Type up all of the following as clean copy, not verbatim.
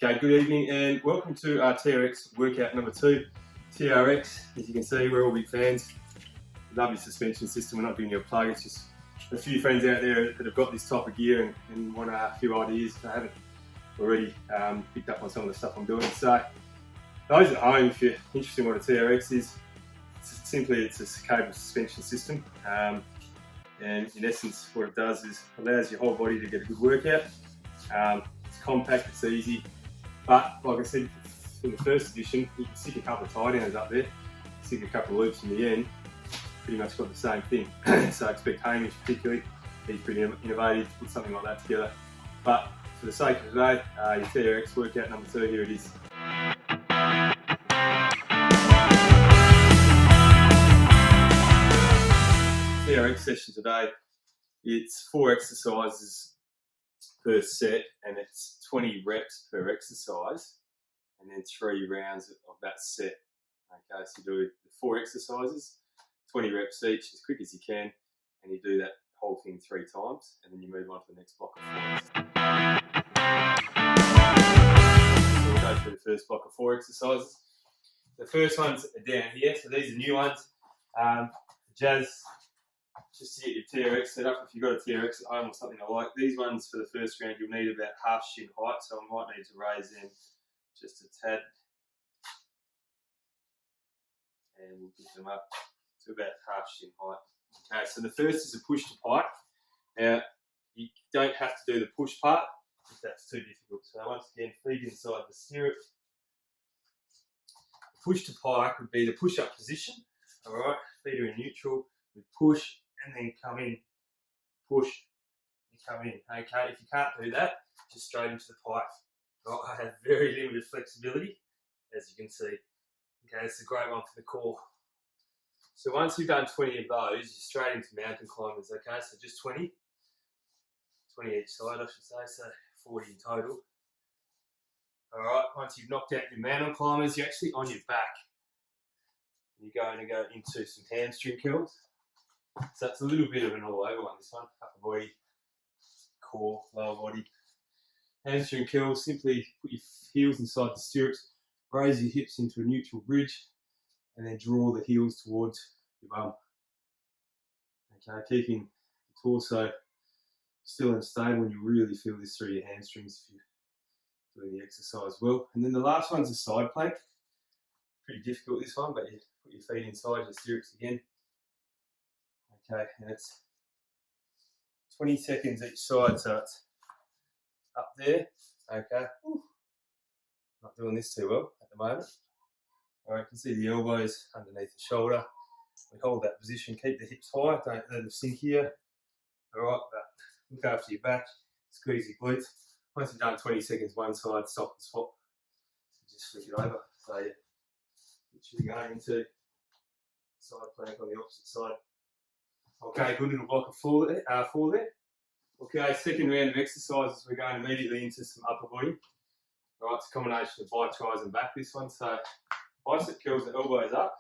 Okay, good evening and welcome to our TRX workout number 2. TRX, as you can see, we're all big fans. Love your suspension system. We're not giving you a plug, it's just a few friends out there that have got this type of gear and want a few ideas. I haven't already picked up on some of the stuff I'm doing. So, those at home, if you're interested in what a TRX is, it's a cable suspension system. And in essence, what it does is allows your whole body to get a good workout. It's compact, it's easy. But like I said in the first edition, you can stick a couple of tie downs up there, stick a couple of loops in the end, pretty much got the same thing. So I expect Hamish particularly, he's pretty innovative to put something like that together. But for the sake of today, your TRX workout number 2, here it is. TRX session today, it's 4 exercises per set and it's 20 reps per exercise and then 3 rounds of that set. Okay, so you do the 4 exercises, 20 reps each as quick as you can, and you do that whole thing 3 times and then you move on to the next block of 4 exercises. So we'll go through the first block of 4 exercises. The first ones are down here, so these are new ones. Jazz, just to get your TRX set up, if you've got a TRX at home or something like these ones for the first round, you'll need about half shin height, so I might need to raise them just a tad. And we'll get them up to about half shin height. Okay, so the first is a push to pike. Now, you don't have to do the push part if that's too difficult. So once again, feet inside the stirrup. Push to pike would be the push-up position. All right, feet are in neutral. We push and then come in, push and come in. Okay, if you can't do that, just straight into the pike. Right, I have very limited flexibility, as you can see. Okay, it's a great one for the core. So once you've done 20 of those, you're straight into mountain climbers. Okay, so just 20 each side, I should say, so 40 in total. All right, once you've knocked out your mountain climbers, you're actually on your back. You're going to go into some hamstring curls. So it's a little bit of an all over one, this one. Upper body, core, lower body. Hamstring curls, simply put your heels inside the stirrups, raise your hips into a neutral bridge, and then draw the heels towards your bum. Okay, keeping the torso still and stable, and you really feel this through your hamstrings if you're doing the exercise well. And then the last one's a side plank. Pretty difficult, this one, but you put your feet inside your stirrups again. Okay, and it's 20 seconds each side, so it's up there. Okay, not doing this too well at the moment. All right, you can see the elbows underneath the shoulder. We hold that position, keep the hips high, don't let them sink here. All right, but look after your back, squeeze your glutes. Once you've done 20 seconds one side, stop and swap. Just flick it over. So yeah, literally going into side plank on the opposite side. Okay, good little block of 4 there. Okay, second round of exercises, we're going immediately into some upper body. All right, it's a combination of bi, tris and back, this one. So bicep curls the elbows up,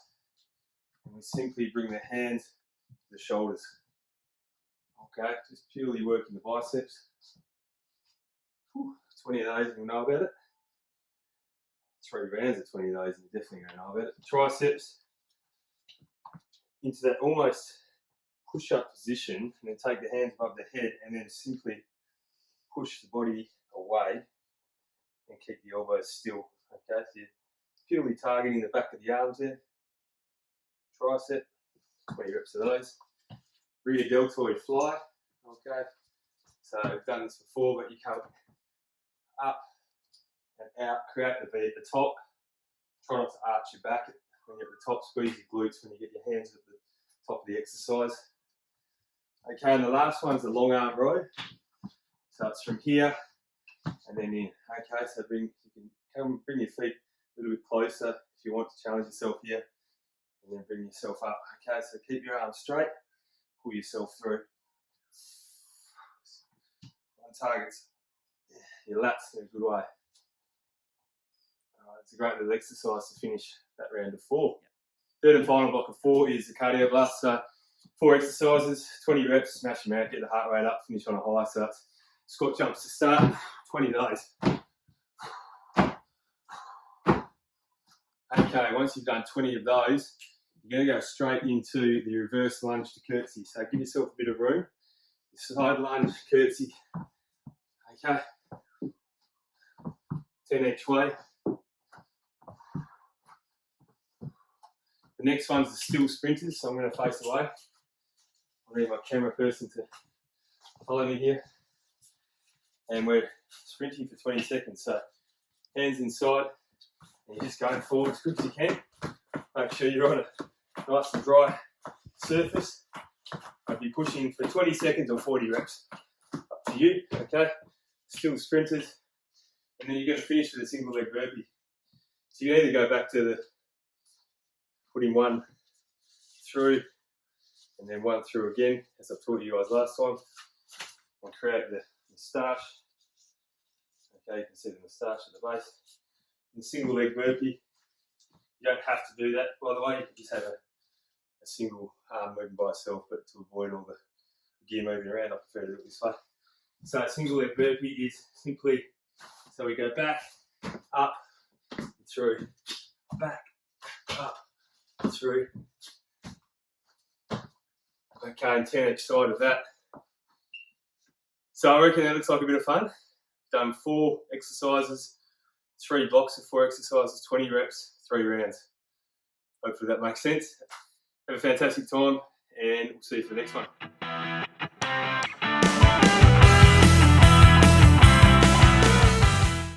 and we simply bring the hands to the shoulders. Okay, just purely working the biceps. 20 of those, and you'll know about it. 3 rounds of 20 of those, and you're definitely going to know about it. Triceps into that almost push-up position, and then take the hands above the head, and then simply push the body away and keep the elbows still. Okay, so you're purely targeting the back of the arms there. Tricep, 20 reps of those. Rear deltoid fly. Okay, so we've done this before, but you come up and out, create the V at the top. Try not to arch your back when you're at the top. Squeeze your glutes when you get your hands at the top of the exercise. Okay, and the last one's the long arm row. So it's from here and then in. Okay, so you can bring your feet a little bit closer if you want to challenge yourself here, and then bring yourself up. Okay, so keep your arms straight, pull yourself through. One target's your lats in a good way. It's a great little exercise to finish that round of 4. Third and final block of 4 is the cardio blast. So 4 exercises, 20 reps, smash them out, get the heart rate up, finish on a high. So it's squat jumps to start, 20 of those. Okay, once you've done 20 of those, you're going to go straight into the reverse lunge to curtsy. So give yourself a bit of room. Side lunge, curtsy. Okay. 10 each way. The next one's the still sprinters, so I'm going to face away. I need my camera person to follow me here. And we're sprinting for 20 seconds. So hands inside, and you're just going forward as quick as you can. Make sure you're on a nice and dry surface. I'd be pushing for 20 seconds or 40 reps. Up to you, okay? Still sprinters. And then you're going to finish with a single leg burpee. So you either go back to the putting one through and then one through again, as I taught you guys last time, and create the moustache. Okay, you can see the moustache at the base. And the single leg burpee, you don't have to do that, by the way. You can just have a single arm moving by itself, but to avoid all the gear moving around, I prefer to do it this way. So a single leg burpee is simply, so we go back, up, through, back, up, through. Okay, and 10 each side of that. So I reckon that looks like a bit of fun. Done 4 exercises, 3 blocks of 4 exercises, 20 reps, 3 rounds. Hopefully that makes sense. Have a fantastic time, and we'll see you for the next one.